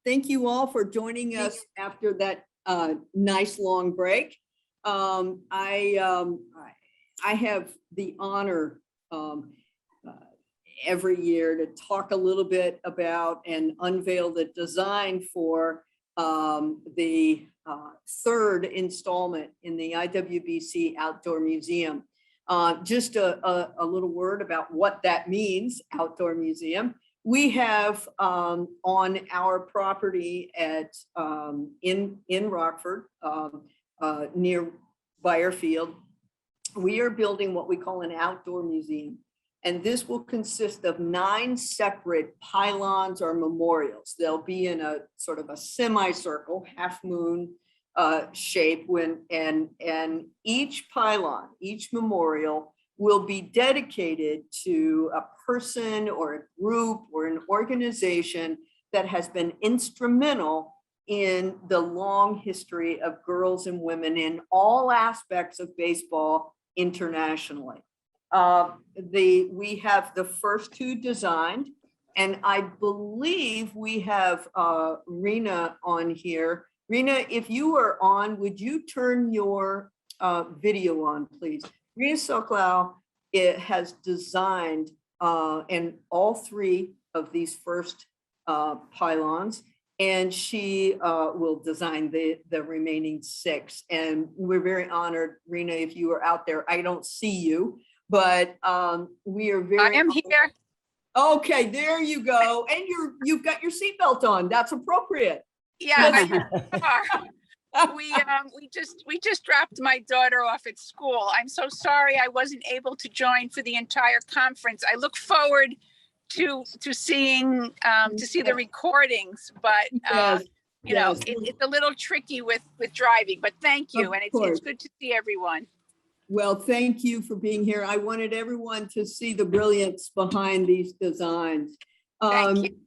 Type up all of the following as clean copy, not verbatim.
Thank you all for joining us after that nice long break. I have the honor every year to talk a little bit about and unveil the design for the third installment in the IWBC Outdoor Museum. Just a little word about what that means, Outdoor Museum. We have on our property at in Rockford, near Byerfield, we are building what we call an outdoor museum. And this will consist of 9 separate pylons or memorials. They'll be in a sort of a semicircle, half moon shape, and each pylon, each memorial will be dedicated to a person or a group or an organization that has been instrumental in the long history of girls and women in all aspects of baseball internationally. We have the first 2 designed, and I believe we have Rena on here. Rena, if you are on, would you turn your video on, please? Rena Soklow has designed and all 3 of these first pylons, and she will design the remaining 6. And we're very honored, Rena, if you are out there. I don't see you, but we are very— I am here. Okay, there you go. And you've got your seatbelt on. That's appropriate. Yeah, we just dropped my daughter off at school. I'm so sorry I wasn't able to join for the entire conference. I look forward to seeing see the recordings, but you know, it's a little tricky with driving. But thank you, and it's good to see everyone. Well, thank you for being here. I wanted everyone to see the brilliance behind these designs. Thank you.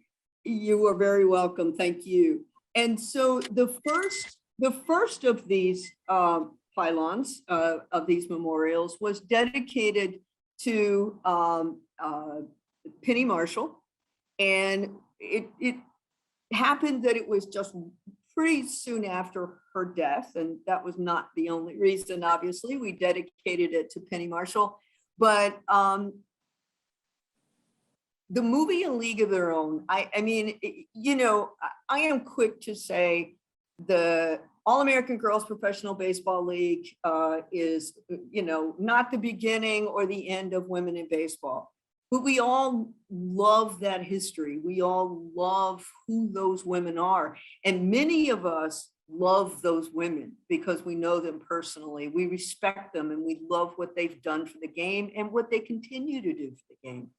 You are very welcome. Thank you. And so the first of these pylons of these memorials was dedicated to Penny Marshall, and it happened that it was just pretty soon after her death, and that was not the only reason. Obviously, we dedicated it to Penny Marshall, but the movie A League of Their Own, I mean, you know, I am quick to say the All-American Girls Professional Baseball League is, you know, not the beginning or the end of women in baseball, but we all love that history. We all love who those women are. And many of us love those women because we know them personally. We respect them and we love what they've done for the game and what they continue to do for the game.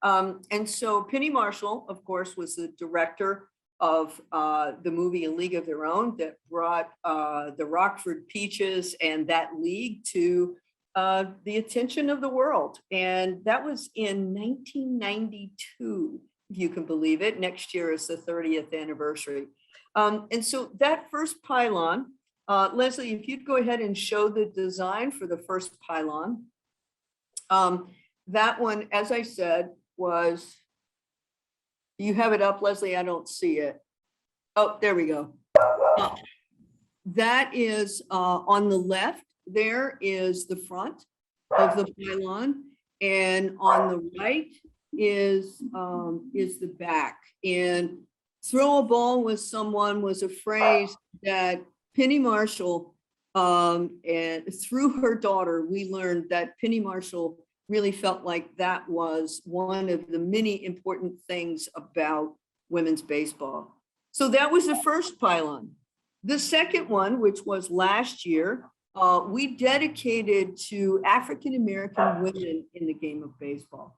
And so Penny Marshall, of course, was the director of the movie A League of Their Own that brought the Rockford Peaches and that league to the attention of the world. And that was in 1992, if you can believe it. Next year is the 30th anniversary. And so that first pylon, Leslie, if you'd go ahead and show the design for the first pylon. That one, as I said, was, you have it up, Leslie? I don't see it. Oh, there we go. That is on the left. There is the front of the pylon, and on the right is the back. And throw a ball with someone was a phrase that Penny Marshall, and through her daughter, we learned that Penny Marshall really felt like that was one of the many important things about women's baseball. So that was the first pylon. The second one, which was last year, we dedicated to African-American women in the game of baseball.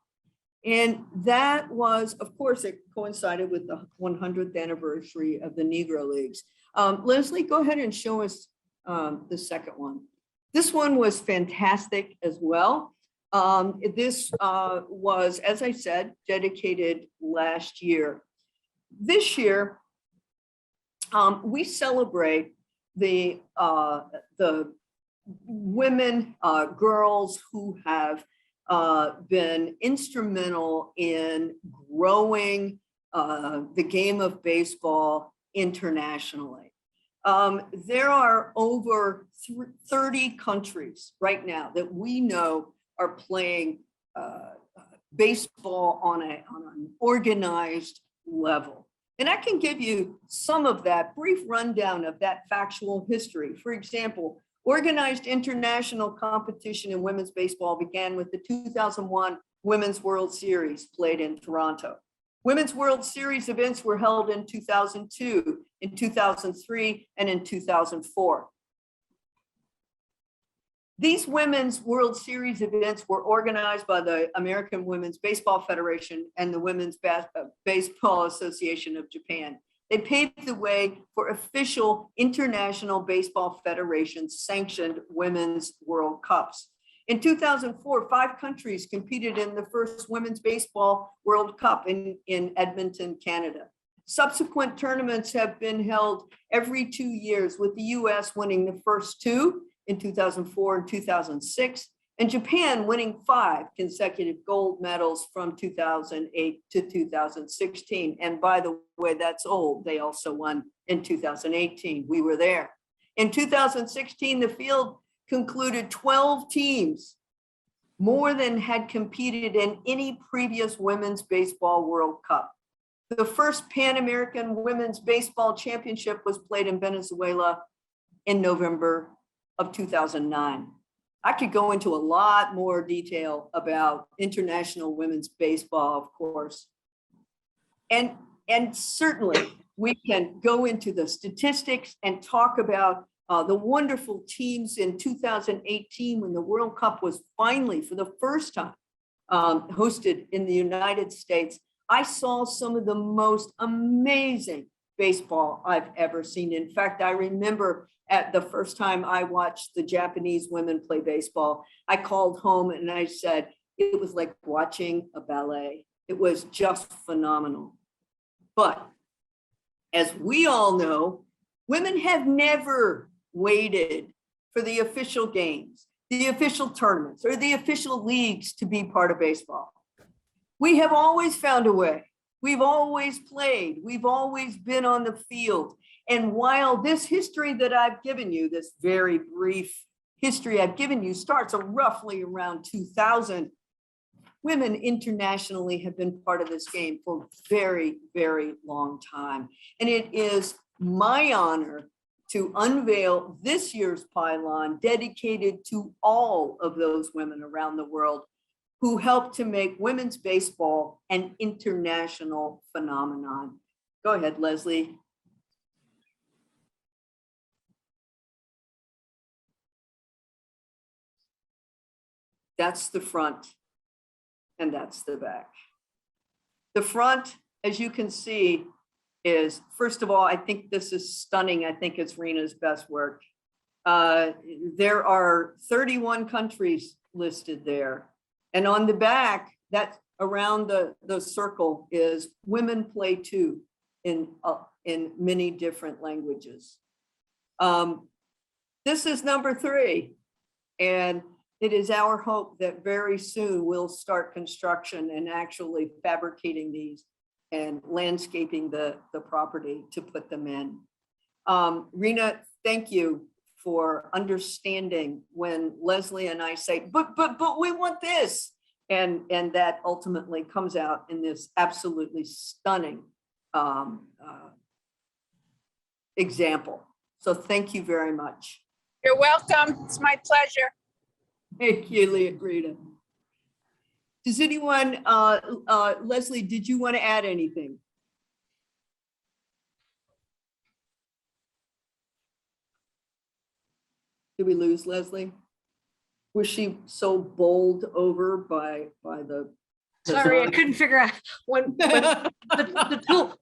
And that was, of course, it coincided with the 100th anniversary of the Negro Leagues. Leslie, go ahead and show us the second one. This one was fantastic as well. This was, as I said, dedicated last year. This year, we celebrate the women, girls who have been instrumental in growing the game of baseball internationally. There are over 30 countries right now that we know are playing baseball on an organized level. And I can give you some of that brief rundown of that factual history. For example, organized international competition in women's baseball began with the 2001 Women's World Series played in Toronto. Women's World Series events were held in 2002, in 2003, and in 2004. These Women's World Series events were organized by the American Women's Baseball Federation and the Women's Baseball Association of Japan. They paved the way for official International Baseball Federation sanctioned Women's World Cups. In 2004, 5 countries competed in the first Women's Baseball World Cup in Edmonton, Canada. Subsequent tournaments have been held every 2 years, with the US winning the first 2 in 2004 and 2006, and Japan winning 5 consecutive gold medals from 2008 to 2016. And by the way, that's old. They also won in 2018. We were there. In 2016, the field concluded 12 teams, more than had competed in any previous Women's Baseball World Cup. The first Pan American Women's Baseball Championship was played in Venezuela in November of 2009. I could go into a lot more detail about international women's baseball, of course. And certainly we can go into the statistics and talk about the wonderful teams in 2018 when the World Cup was finally, for the first time, hosted in the United States. I saw some of the most amazing baseball I've ever seen. In fact, I remember at the first time I watched the Japanese women play baseball, I called home and I said, it was like watching a ballet. It was just phenomenal. But as we all know, women have never waited for the official games, the official tournaments, or the official leagues to be part of baseball. We have always found a way. We've always played. We've always been on the field. And while this history that I've given you, this very brief history I've given you, starts roughly around 2000, women internationally have been part of this game for a very, very long time. And it is my honor to unveil this year's pylon dedicated to all of those women around the world who helped to make women's baseball an international phenomenon. Go ahead, Leslie. That's the front, and that's the back. The front, as you can see, is, first of all, I think this is stunning. I think it's Rena's best work. There are 31 countries listed there. And on the back, that around the circle is women play too in many different languages. This is number 3. And it is our hope that very soon we'll start construction and actually fabricating these and landscaping the property to put them in. Rena, thank you for understanding when Leslie and I say, but we want this. And that ultimately comes out in this absolutely stunning example. So thank you very much. You're welcome. It's my pleasure. Thank you, Leogrita. Does anyone, Leslie, did you want to add anything? Did we lose Leslie? Was she so bowled over by the? Sorry, I couldn't figure out when the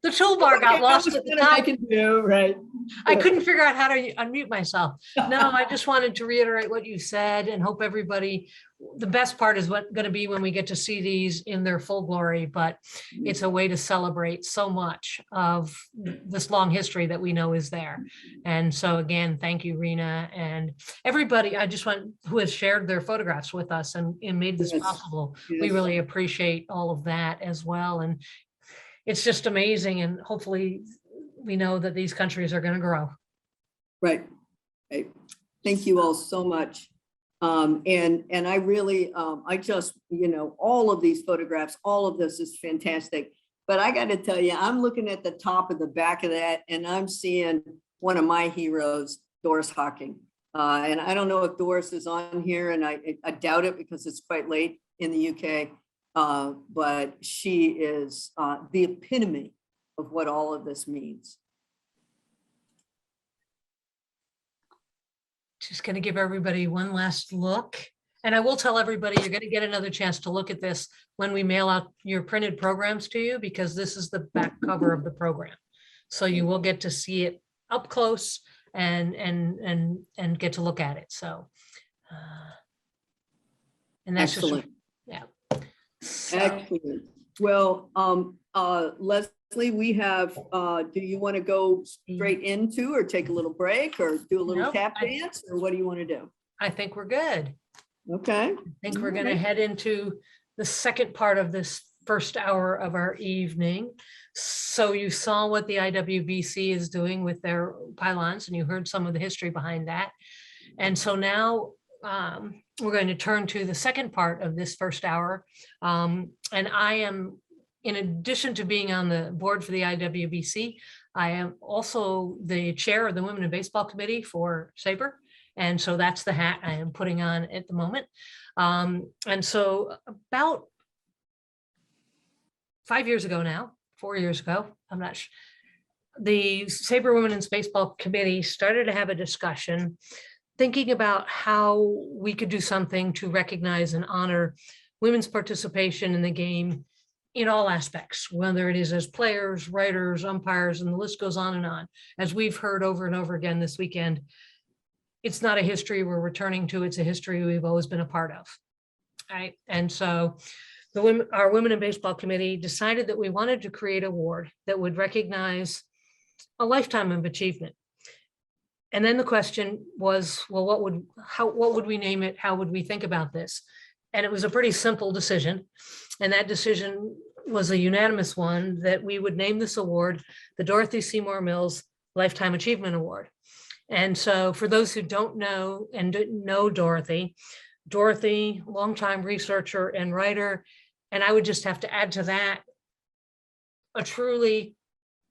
toolbar got lost at the top. I can do, right. I couldn't figure out how to unmute myself. No, I just wanted to reiterate what you said and hope everybody, the best part is what going to be when we get to see these in their full glory, but it's a way to celebrate so much of this long history that we know is there. And so again, thank you, Rena, and everybody, I just want who has shared their photographs with us and made this possible. Yes. We really appreciate all of that as well. And it's just amazing. And hopefully we know that these countries are going to grow. Right. Right. Thank you all so much. And I really, I just, all of these photographs, all of this is fantastic. But I got to tell you, I'm looking at the top of the back of that, and I'm seeing one of my heroes, Doris Hawking. And I don't know if Doris is on here, and I doubt it because it's quite late in the UK. But she is the epitome of what all of this means. Just going to give everybody one last look. And I will tell everybody, you're going to get another chance to look at this when we mail out your printed programs to you, because this is the back cover of the program. So you will get to see it up close and get to look at it. So, and that's excellent. Just, yeah. So, excellent. Well, Leslie, we have, do you want to go straight into or take a little break or do a little tap dance, or what do you want to do? I think we're good. Okay. I think we're going to head into the second part of this first hour of our evening. So you saw what the IWBC is doing with their pylons, and you heard some of the history behind that. And so now we're going to turn to the second part of this first hour. And I am, in addition to being on the board for the IWBC, I am also the chair of the Women in Baseball Committee for SABR. And so that's the hat I am putting on at the moment. And so about 5 years ago now, 4 years ago, I'm not sure, the SABR Women in Baseball Committee started to have a discussion thinking about how we could do something to recognize and honor women's participation in the game in all aspects, whether it is as players, writers, umpires, and the list goes on and on. As we've heard over and over again this weekend, it's not a history we're returning to, it's a history we've always been a part of. Right. And so our Women in Baseball Committee decided that we wanted to create an award that would recognize a lifetime of achievement. And then the question was, well, what would we name it? How would we think about this? And it was a pretty simple decision. And that decision was a unanimous one, that we would name this award the Dorothy Seymour Mills Lifetime Achievement Award. And so for those who don't know and didn't know Dorothy, longtime researcher and writer, and I would just have to add to that, a truly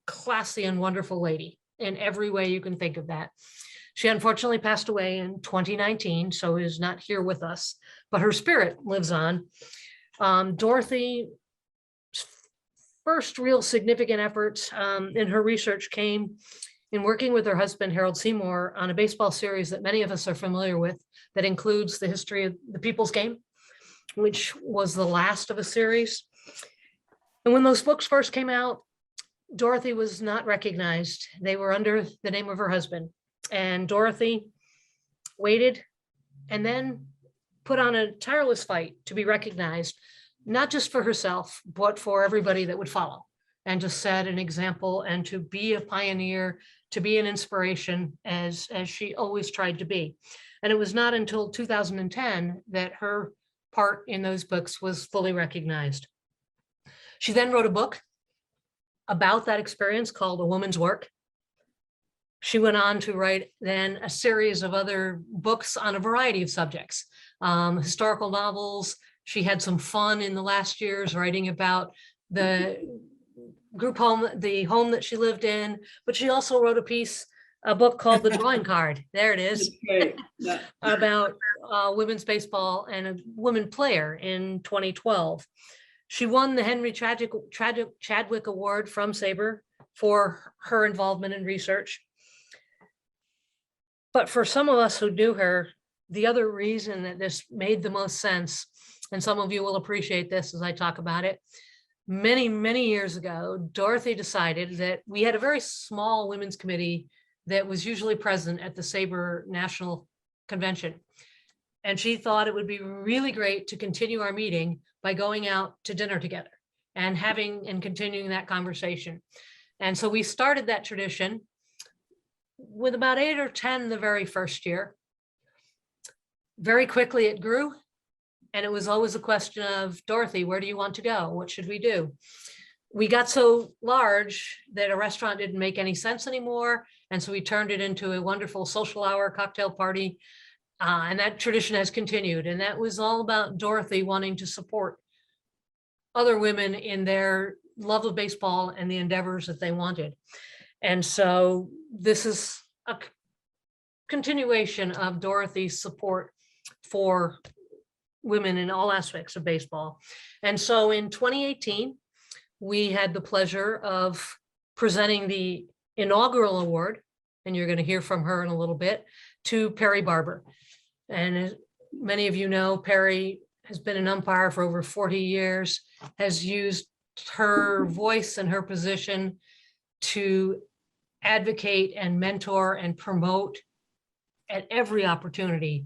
classy and wonderful lady in every way you can think of that. She unfortunately passed away in 2019, so is not here with us, but her spirit lives on. Dorothy's first real significant efforts in her research came in working with her husband, Harold Seymour, on a baseball series that many of us are familiar with, that includes the history of the People's Game, which was the last of a series. And when those books first came out, Dorothy was not recognized. They were under the name of her husband. And Dorothy waited and then put on a tireless fight to be recognized, not just for herself, but for everybody that would follow, and to set an example and to be a pioneer, to be an inspiration, as she always tried to be. And it was not until 2010 that her part in those books was fully recognized. She then wrote a book about that experience called A Woman's Work. She went on to write then a series of other books on a variety of subjects, historical novels. She had some fun in the last years writing about the group home, the home that she lived in, but she also wrote a book called The Drawing Card. There it is. Yeah. About women's baseball and a women player in 2012. She won the Henry Chadwick Award from SABR for her involvement in research. But for some of us who knew her, the other reason that this made the most sense, and some of you will appreciate this as I talk about it, many, many years ago, Dorothy decided that we had a very small women's committee that was usually present at the SABR National Convention. And she thought it would be really great to continue our meeting by going out to dinner together and continuing that conversation. And so we started that tradition with about 8 or 10 the very first year. Very quickly it grew. And it was always a question of, Dorothy, where do you want to go? What should we do? we got so large that a restaurant didn't make any sense anymore. And so we turned it into a wonderful social hour cocktail party. And that tradition has continued. And that was all about Dorothy wanting to support other women in their love of baseball and the endeavors that they wanted. And so this is a continuation of Dorothy's support for women in all aspects of baseball. And so in 2018, we had the pleasure of presenting the inaugural award, and you're going to hear from her in a little bit, to Perry Barber. And as many of you know, Perry has been an umpire for over 40 years, has used her voice and her position to advocate and mentor and promote at every opportunity,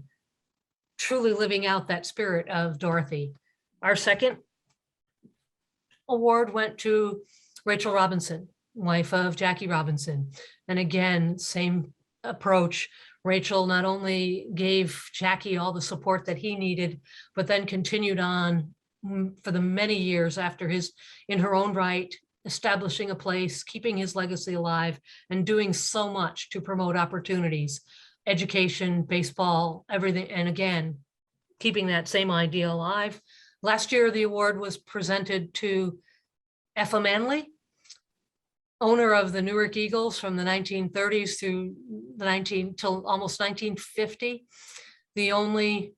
truly living out that spirit of Dorothy. Our second award went to Rachel Robinson, wife of Jackie Robinson. And again, same approach. Rachel not only gave Jackie all the support that he needed, but then continued on for the many years after in her own right, establishing a place, keeping his legacy alive, and doing so much to promote opportunities, education, baseball, everything. And again, keeping that same idea alive. Last year, the award was presented to Effa Manley, owner of the Newark Eagles from the 1930s through till almost 1950, the only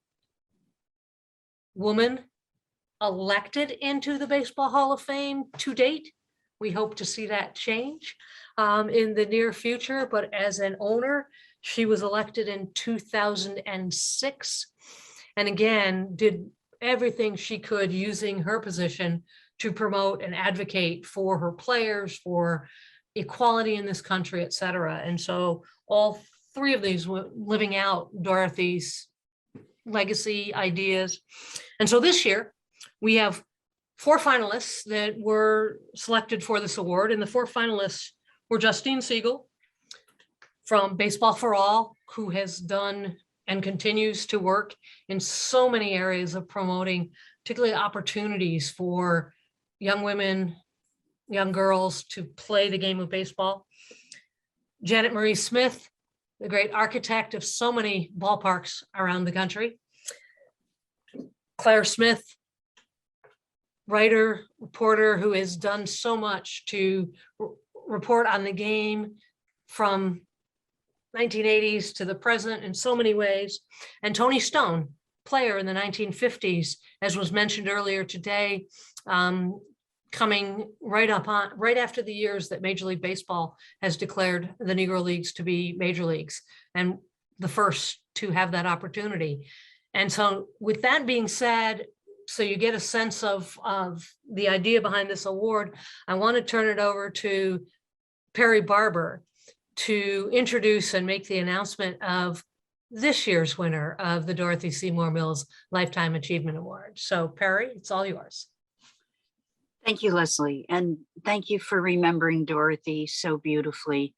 woman elected into the Baseball Hall of Fame to date. We hope to see that change in the near future, but as an owner, she was elected in 2006. And again, did everything she could using her position to promote and advocate for her players, for equality in this country, et cetera. And so all three of these were living out Dorothy's legacy ideas. And so this year we have 4 finalists that were selected for this award. And the 4 finalists were Justine Siegel from Baseball for All, who has done and continues to work in so many areas of promoting, particularly opportunities for young women, young girls to play the game of baseball. Janet Marie Smith, the great architect of so many ballparks around the country. Claire Smith, writer, reporter who has done so much to report on the game from 1980s to the present in so many ways. And Tony Stone, player in the 1950s, as was mentioned earlier today, coming right after the years that Major League Baseball has declared the Negro Leagues to be major leagues, and the first to have that opportunity. And so with that being said, so you get a sense of the idea behind this award, I want to turn it over to Perry Barber to introduce and make the announcement of this year's winner of the Dorothy Seymour Mills Lifetime Achievement Award. So Perry, it's all yours. Thank you, Leslie. And thank you for remembering Dorothy so beautifully.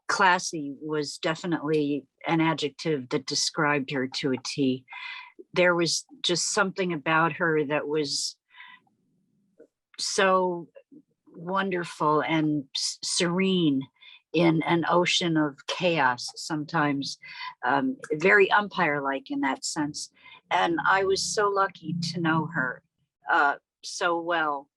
Classy was definitely an adjective that described her to a T. There was just something about her that was so wonderful and serene in an ocean of chaos sometimes, very umpire-like in that sense. And I was so lucky to know her so well,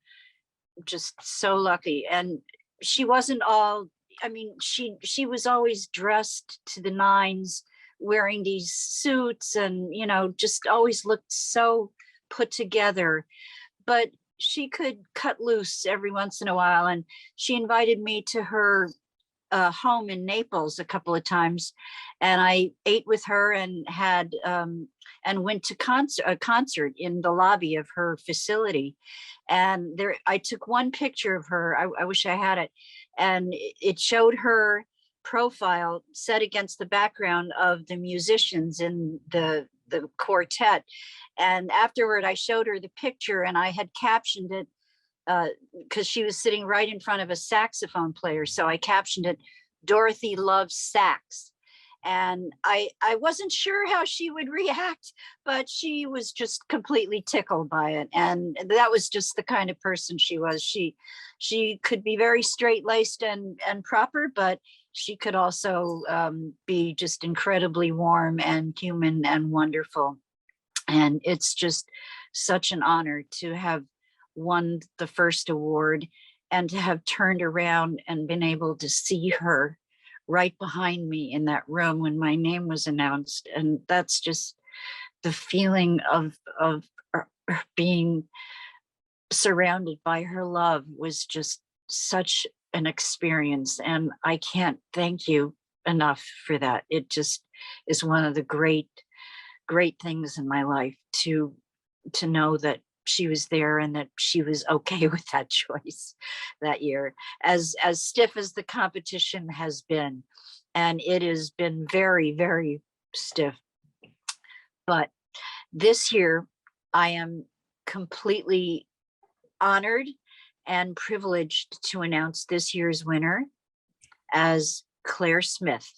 just so lucky. And she wasn't all, I mean, she was always dressed to the nines, wearing these suits and, you know, just always looked so put together. But she could cut loose every once in a while. And she invited me to her home in Naples a couple of times, and I ate with her and had and went to a concert in the lobby of her facility. And there, I took one picture of her. I wish I had it, and it showed her profile set against the background of the musicians in the quartet. And afterward, I showed her the picture, and I had captioned it because she was sitting right in front of a saxophone player. So I captioned it, "Dorothy loves sax." And I wasn't sure how she would react, but she was just completely tickled by it. And that was just the kind of person she was. She could be very straight-laced and proper, but she could also be just incredibly warm and human and wonderful. And it's just such an honor to have won the first award and to have turned around and been able to see her right behind me in that room when my name was announced. And that's just the feeling of being surrounded by her love was just such an experience. And I can't thank you enough for that. It just is one of the great things in my life to know that she was there and that she was okay with that choice that year, as stiff as the competition has been. And it has been very, very stiff. But this year, I am completely honored and privileged to announce this year's winner as Claire Smith,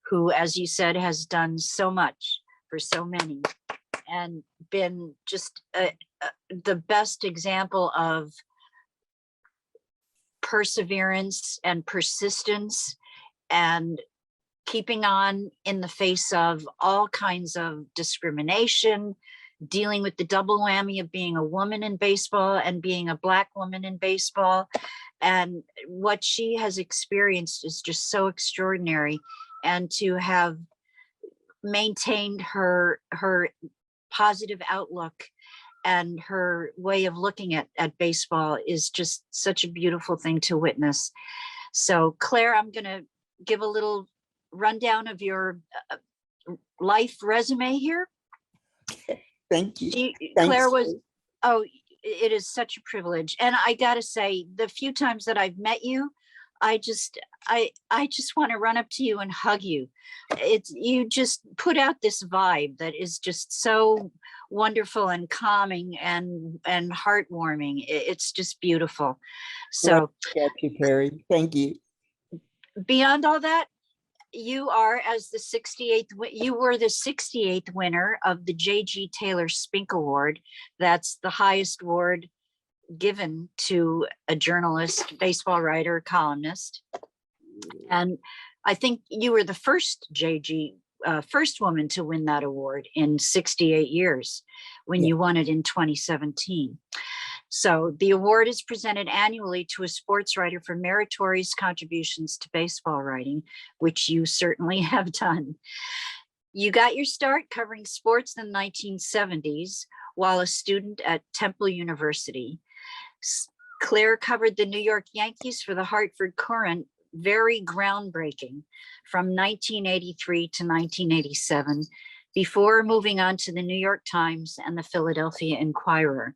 who, as you said, has done so much for so many and been just the best example of perseverance and persistence and keeping on in the face of all kinds of discrimination, dealing with the double whammy of being a woman in baseball and being a Black woman in baseball. And what she has experienced is just so extraordinary. And to have maintained her positive outlook and her way of looking at baseball is just such a beautiful thing to witness. So Claire, I'm going to give a little rundown of your life resume here. Thank you. Claire was, oh, it is such a privilege. And I gotta say, the few times that I've met you, I just want to run up to you and hug you. You just put out this vibe that is just so wonderful and calming and heartwarming. It's just beautiful. So thank you, Perry. Thank you. Beyond all that, you are you were the 68th winner of the J.G. Taylor Spink Award. That's the highest award given to a journalist, baseball writer, columnist. And I think you were the first first woman to win that award in 68 years when you won it in 2017. So the award is presented annually to a sports writer for meritorious contributions to baseball writing, which you certainly have done. You got your start covering sports in the 1970s while a student at Temple University. Claire covered the New York Yankees for the Hartford Courant, very groundbreaking, from 1983 to 1987, before moving on to the New York Times and the Philadelphia Inquirer.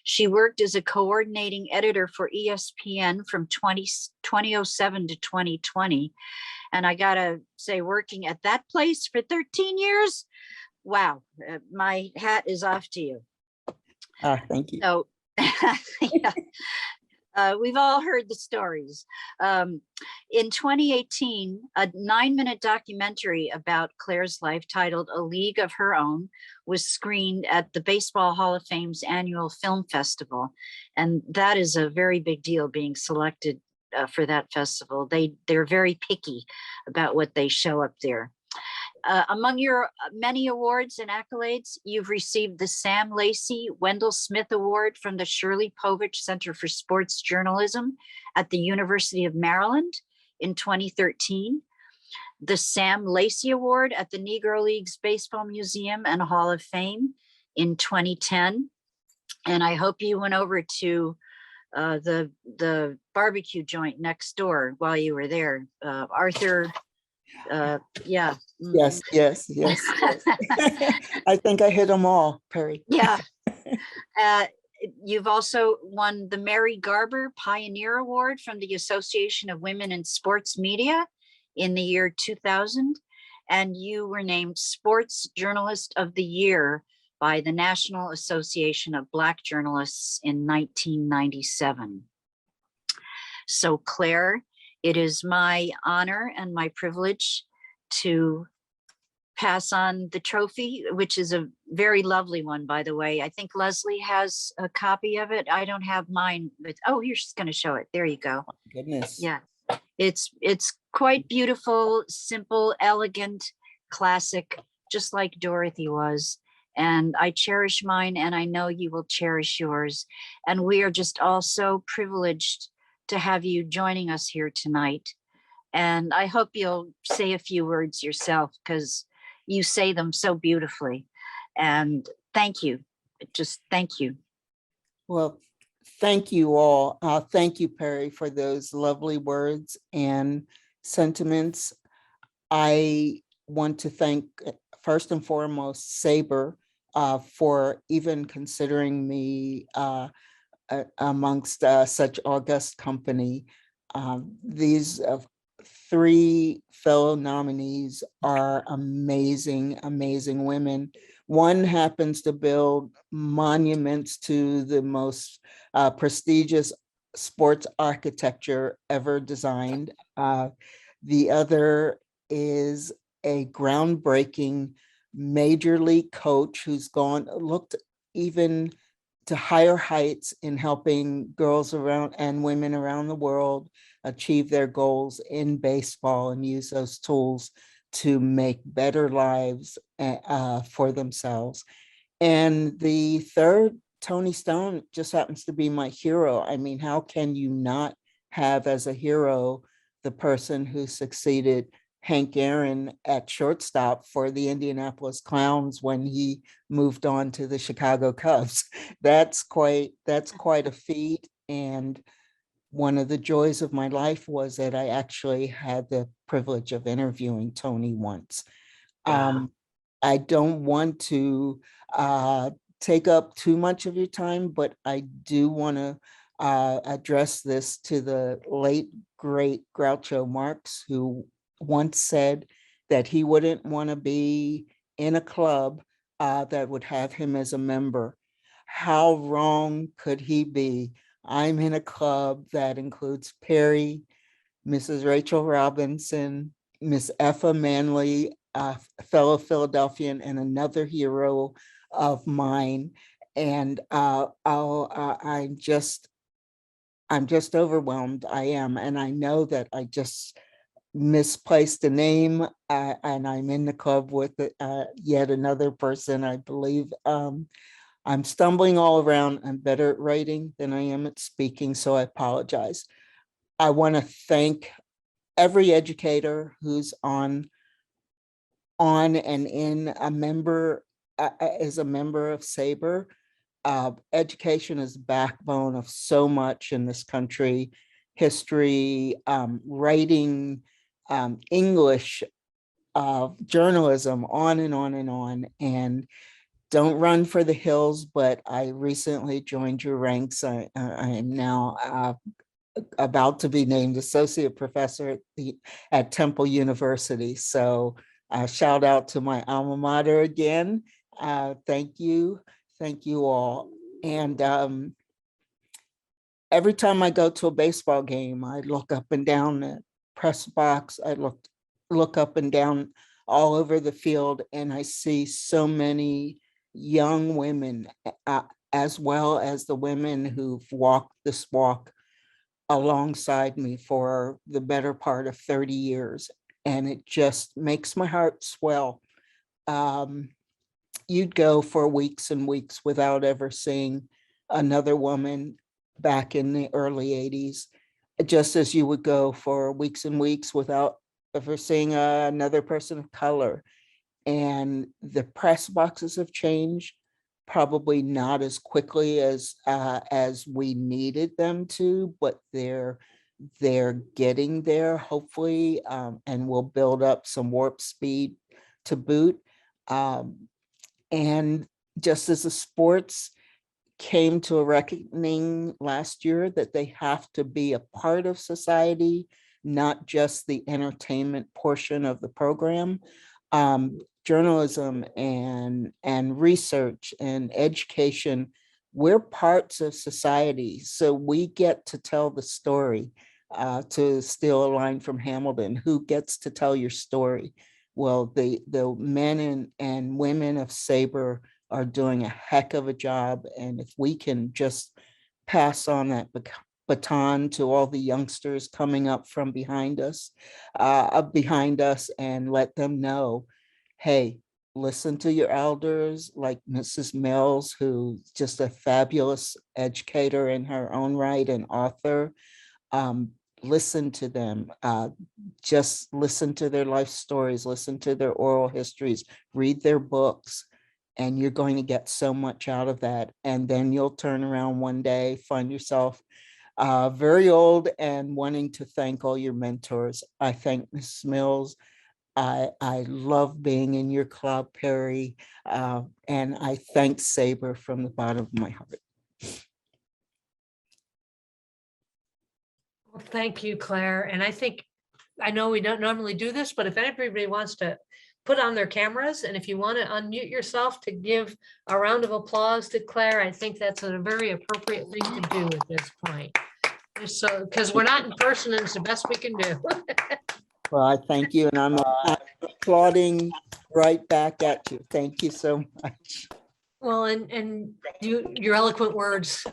She worked as a coordinating editor for ESPN from 2007 to 2020. And I gotta say, working at that place for 13 years, wow, my hat is off to you. Thank you. So, yeah. We've all heard the stories. In 2018, a 9-minute documentary about Claire's life titled A League of Her Own was screened at the Baseball Hall of Fame's annual film festival. And that is a very big deal, being selected for that festival. They're very picky about what they show up there. Among your many awards and accolades, you've received the Sam Lacey Wendell Smith Award from the Shirley Povich Center for Sports Journalism at the University of Maryland in 2013, the Sam Lacey Award at the Negro Leagues Baseball Museum and Hall of Fame in 2010. And I hope you went over to the barbecue joint next door while you were there, Arthur. Yeah. Yes. I think I hit them all, Perry. Yeah. You've also won the Mary Garber Pioneer Award from the Association of Women in Sports Media in the year 2000. And you were named Sports Journalist of the Year by the National Association of Black Journalists in 1997. So Claire, it is my honor and my privilege to pass on the trophy, which is a very lovely one, by the way. I think Leslie has a copy of it. I don't have mine, but oh, you're just going to show it. There you go. Goodness. Yeah, it's quite beautiful, simple, elegant, classic, just like Dorothy was. And I cherish mine, and I know you will cherish yours. And we are just all so privileged to have you joining us here tonight. And I hope you'll say a few words yourself, because you say them so beautifully. And thank you. Just thank you. Well, thank you all. Thank you, Perry, for those lovely words and sentiments. I want to thank, first and foremost, SABR for even considering me amongst such august company. These 3 fellow nominees are amazing, amazing women. One happens to build monuments to the most prestigious sports architecture ever designed. The other is a groundbreaking major league coach who's looked even to higher heights in helping girls around and women around the world achieve their goals in baseball and use those tools to make better lives for themselves. And the third, Tony Stone, just happens to be my hero. I mean, how can you not have as a hero the person who succeeded Hank Aaron at shortstop for the Indianapolis Clowns when he moved on to the Chicago Cubs? That's quite a feat. And one of the joys of my life was that I actually had the privilege of interviewing Tony once. I don't want to take up too much of your time, but I do want to address this to the late, great Groucho Marx, who once said that he wouldn't want to be in a club that would have him as a member. How wrong could he be? I'm in a club that includes Perry, Mrs. Rachel Robinson, Miss Effa Manley, fellow Philadelphian, and another hero of mine. And I'm just overwhelmed. I am, and I know that I just misplaced a name, and I'm in the club with yet another person, I believe. I'm stumbling all around. I'm better at writing than I am at speaking, so I apologize. I want to thank every educator who's on and in a member, as a member of SABR. Education is the backbone of so much in this country: history, writing, English, journalism, on and on and on. And don't run for the hills, but I recently joined your ranks. I am now about to be named associate professor at Temple University. So shout out to my alma mater again. Thank you all. And every time I go to a baseball game, I look up and down the press box. I look up and down all over the field, and I see so many young women, as well as the women who've walked this walk alongside me for the better part of 30 years. And it just makes my heart swell. You'd go for weeks and weeks without ever seeing another woman back in the early 80s, just as you would go for weeks and weeks without ever seeing another person of color. And the press boxes have changed, probably not as quickly as we needed them to, but they're getting there, hopefully, and will build up some warp speed to boot. And just as the sports came to a reckoning last year that they have to be a part of society, not just the entertainment portion of the program, journalism and research and education, we're parts of society. So we get to tell the story. To steal a line from Hamilton, who gets to tell your story? Well, the men and women of SABR are doing a heck of a job. And if we can just pass on that baton to all the youngsters coming up from behind us and let them know, hey, listen to your elders, like Mrs. Mills, who's just a fabulous educator in her own right and author. Listen to them, just listen to their life stories, listen to their oral histories, read their books, and you're going to get so much out of that. And then you'll turn around one day, find yourself very old and wanting to thank all your mentors. I thank Mrs. Mills. I love being in your club, Perry, and I thank SABR from the bottom of my heart. Well, thank you, Claire. And I know we don't normally do this, but if everybody wants to put on their cameras, and if you want to unmute yourself to give a round of applause to Claire, I think that's a very appropriate thing to do at this point. So, because we're not in person, and it's the best we can do. Well, I thank you, and I'm applauding right back at you. Thank you so much. Well, and your eloquent words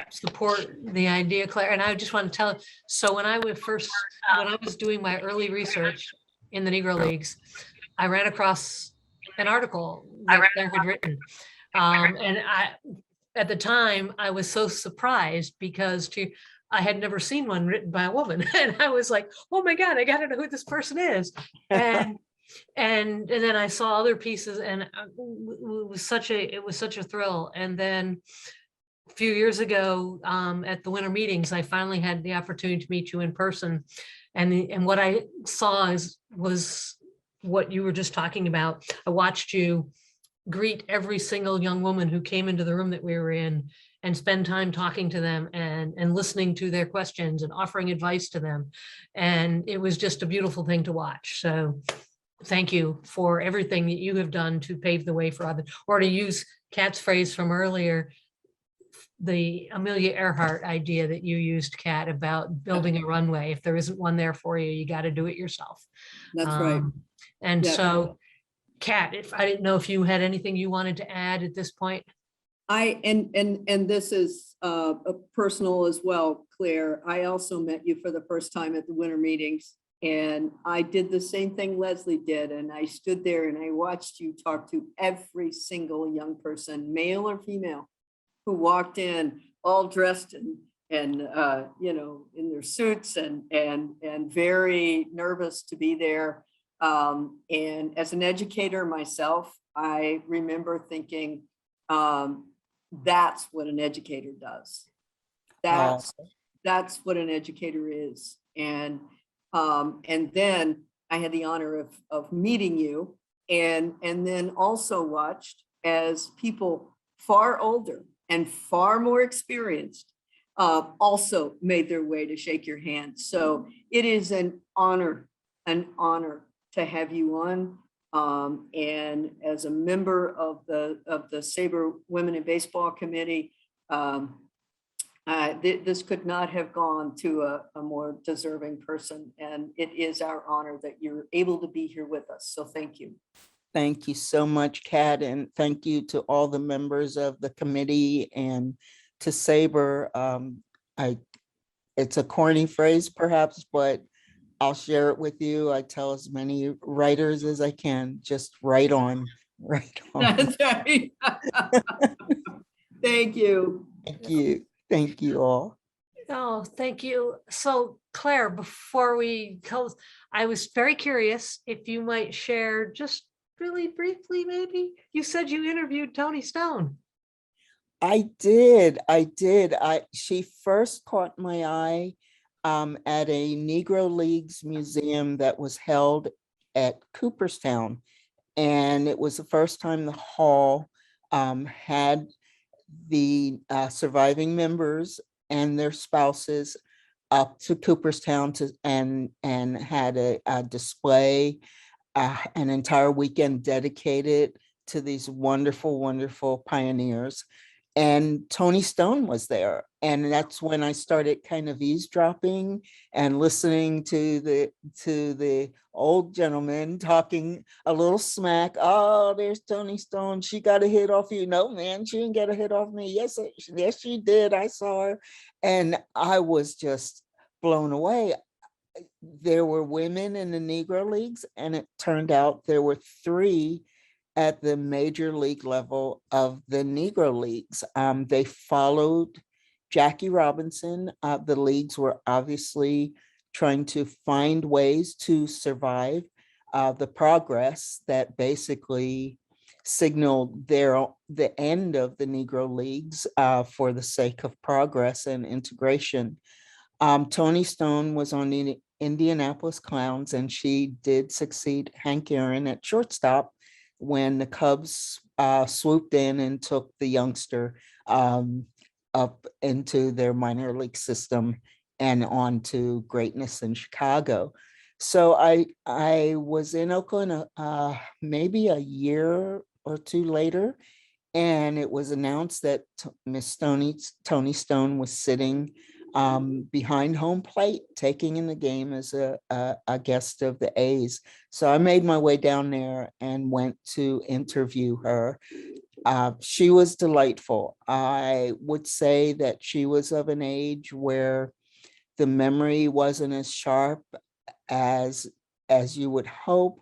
support the idea, Claire. And I just want to tell, so when I was doing my early research in the Negro Leagues, I ran across an article that Claire had written. And at the time, I was so surprised because I had never seen one written by a woman. And I was like, oh my God, I got to know who this person is. And then I saw other pieces, and it was such a thrill. And then a few years ago at the winter meetings, I finally had the opportunity to meet you in person. And what I saw was what you were just talking about. I watched you greet every single young woman who came into the room that we were in, and spend time talking to them and listening to their questions and offering advice to them. And it was just a beautiful thing to watch. So thank you for everything that you have done to pave the way for others, or to use Kat's phrase from earlier, the Amelia Earhart idea that you used, Kat, about building a runway. If there isn't one there for you, you got to do it yourself. That's right. And Yeah. so, Kat, if I didn't know if you had anything you wanted to add at this point. And this is a personal as well, Claire. I also met you for the first time at the winter meetings, and I did the same thing Leslie did. And I stood there and I watched you talk to every single young person, male or female, who walked in all dressed and you know, in their suits and very nervous to be there. And as an educator myself, I remember thinking, that's what an educator does. That's what an educator is. And then I had the honor of meeting you, and then also watched as people far older and far more experienced also made their way to shake your hand. So it is an honor to have you on. And as a member of the SABR Women in Baseball Committee, this could not have gone to a more deserving person. And it is our honor that you're able to be here with us. So thank you. Thank you so much, Kat, and thank you to all the members of the committee and to SABR. It's a corny phrase perhaps, but I'll share it with you. I tell as many writers as I can, just write on, write on. That's right. Thank you. Thank you. Thank you all. Oh, thank you. So Claire, before we close, I was very curious if you might share just really briefly, maybe. You said you interviewed Toni Stone. I did. She first caught my eye at a Negro Leagues museum that was held at Cooperstown. And it was the first time the hall had the surviving members and their spouses up to Cooperstown and had a display, an entire weekend dedicated to these wonderful, wonderful pioneers. And Toni Stone was there. And that's when I started kind of eavesdropping and listening to the old gentleman talking a little smack. Oh, there's Tony Stone. She got a hit off you. No, man, she didn't get a hit off me. Yes, yes, she did. I saw her. And I was just blown away. There were women in the Negro Leagues, and it turned out there were 3 at the major league level of the Negro Leagues. They followed Jackie Robinson. The leagues were obviously trying to find ways to survive the progress that basically signaled the end of the Negro Leagues for the sake of progress and integration. Tony Stone was on the Indianapolis Clowns, and she did succeed Hank Aaron at shortstop when the Cubs swooped in and took the youngster up into their minor league system and on to greatness in Chicago. So I was in Oakland maybe a year or 2 later, and it was announced that Miss Tony Stone was sitting behind home plate, taking in the game as a guest of the A's. So I made my way down there and went to interview her. She was delightful. I would say that she was of an age where the memory wasn't as sharp as you would hope,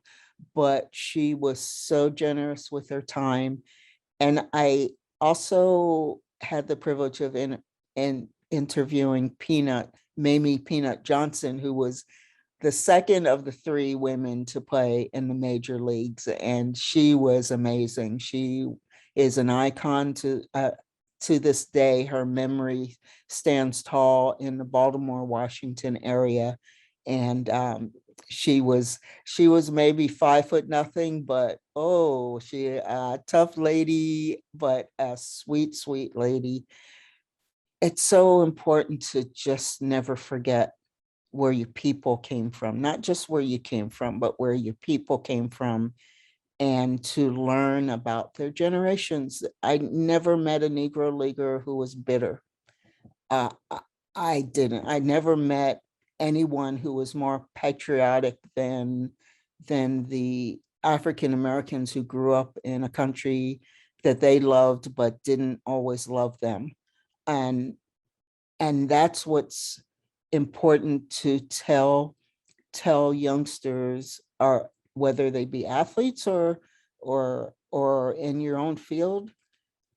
but she was so generous with her time. And I also had the privilege of interviewing Mamie Peanut Johnson, who was the second of the 3 women to play in the major leagues, and she was amazing. She is an icon to this day. Her memory stands tall in the Baltimore, Washington area, and she was maybe 5'0", but oh, she a tough lady, but a sweet, sweet lady. It's so important to just never forget where your people came from, not just where you came from, but where your people came from, and to learn about their generations. I never met a Negro leaguer who was bitter. I didn't. I never met anyone who was more patriotic than the African Americans who grew up in a country that they loved but didn't always love them. And that's what's important to tell youngsters, or whether they be athletes or in your own field.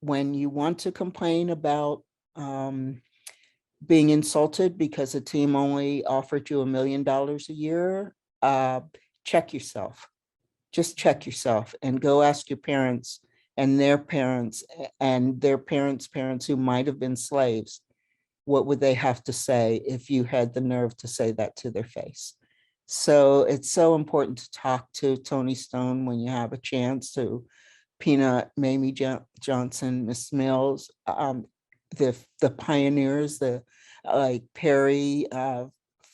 When you want to complain about being insulted because a team only offered you $1 million a year, check yourself. Just check yourself and go ask your parents and their parents and their parents' parents who might have been slaves. What would they have to say if you had the nerve to say that to their face? So it's so important to talk to Tony Stone when you have a chance, to Peanut, Mamie Johnson, Miss Mills, the pioneers, the like Perry,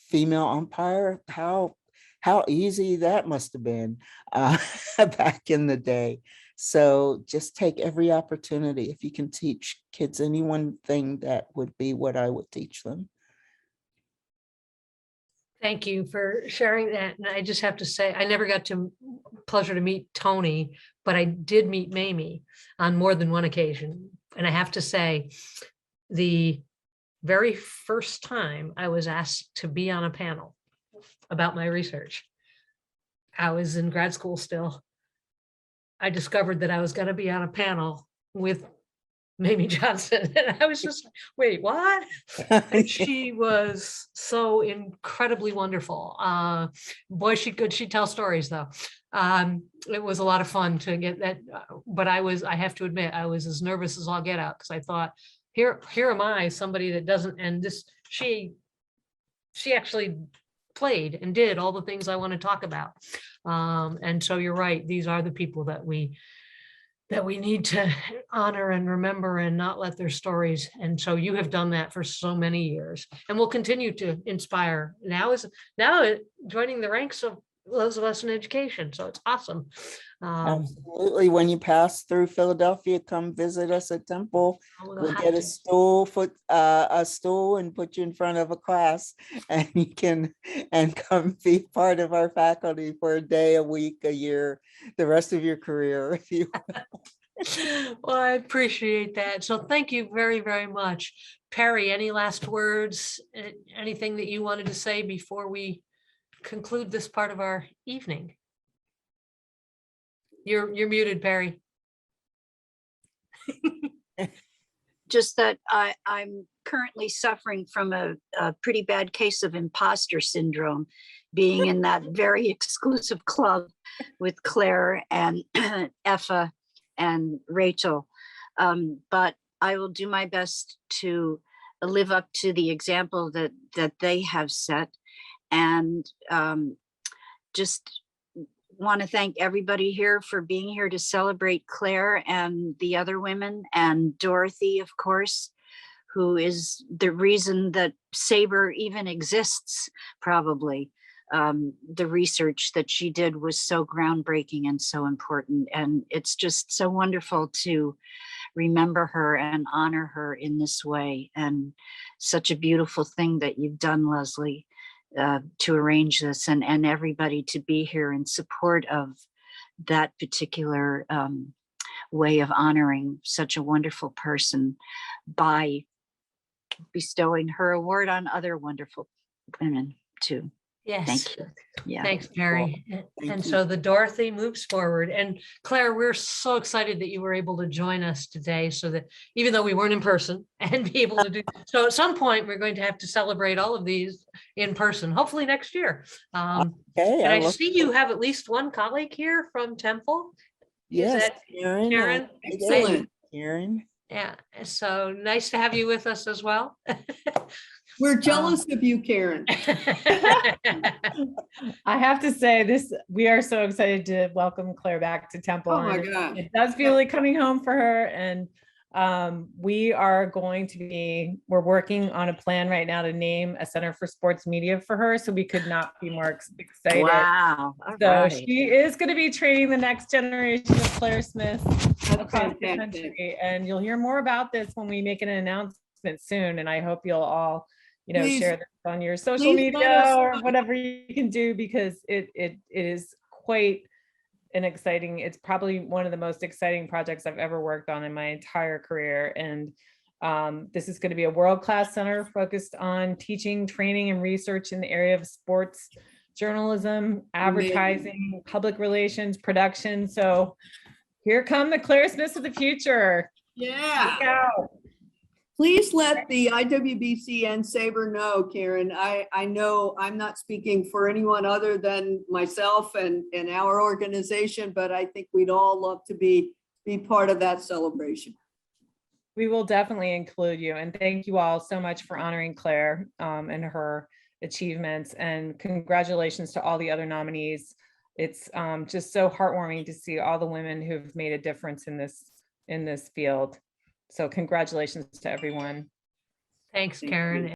female umpire. How easy that must have been back in the day. So just take every opportunity. If you can teach kids any one thing, that would be what I would teach them. Thank you for sharing that. And I just have to say, I never got to pleasure to meet Tony, but I did meet Mamie on more than one occasion. And I have to say, the very first time I was asked to be on a panel about my research, I was in grad school still. I discovered that I was going to be on a panel with Mamie Johnson. And I was just, wait, what? And she was so incredibly wonderful. Boy, she'd tell stories though. It was a lot of fun to get that. But I have to admit, I was as nervous as all get out, because I thought, here am I, somebody that doesn't, and this, she actually played and did all the things I want to talk about. And so you're right, these are the people that we need to honor and remember and not let their stories. And so you have done that for so many years and will continue to inspire. Now joining the ranks of those of us in education. So it's awesome. Absolutely. When you pass through Philadelphia, come visit us at Temple. We'll get a stool and put you in front of a class, and you can come be part of our faculty for a day, a week, a year, the rest of your career. If you Well, I appreciate that. So thank you very, very much. Perry, any last words? Anything that you wanted to say before we conclude this part of our evening? You're muted, Perry. Just that I'm currently suffering from a pretty bad case of imposter syndrome, being in that very exclusive club with Claire and Effa and Rachel. But I will do my best to live up to the example that they have set, and just want to thank everybody here for being here to celebrate Claire and the other women, and Dorothy, of course, who is the reason that SABR even exists, probably. The research that she did was so groundbreaking and so important, and it's just so wonderful to remember her and honor her in this way. And such a beautiful thing that you've done, Leslie, to arrange this, and everybody to be here in support of that particular way of honoring such a wonderful person by bestowing her award on other wonderful women too. Yes. Thank you. Yeah. Thanks, Perry. And you. so the Dorothy moves forward. And Claire, we're so excited that you were able to join us today, so that even though we weren't in person and be able to do, so at some point we're going to have to celebrate all of these in person, hopefully next year. Okay, And I look see you have at least one colleague here from Temple. Yes, Is that Karen. Karen? Excellent. Karen. Yeah, so nice to have you with us as well. We're jealous of you, Karen. I have to say we are so excited to welcome Claire back to Temple. Oh my and gosh. It does feel like coming home for her. And we're working on a plan right now to name a Center for Sports Media for her. So we could not be more excited. Wow. All So right. she is going to be training the next generation of Claire Smiths across the fantastic. country. And you'll hear more about this when we make an announcement soon. And I hope you'll all, Please- share this on your social please let media us or know. whatever you can do, because it is quite an exciting, it's probably one of the most exciting projects I've ever worked on in my entire career. And this is going to be a world-class center focused on teaching, training, and research in the area of sports journalism, advertising, public relations, production. So here come the Claire Smiths of the future. Yeah. Look out. Please let the IWBC and SABR know, Karen. I know I'm not speaking for anyone other than myself and our organization, but I think we'd all love to be part of that celebration. We will definitely include you. And thank you all so much for honoring Claire and her achievements. And congratulations to all the other nominees. It's just so heartwarming to see all the women who've made a difference in this field. So congratulations to everyone. Thanks, Karen.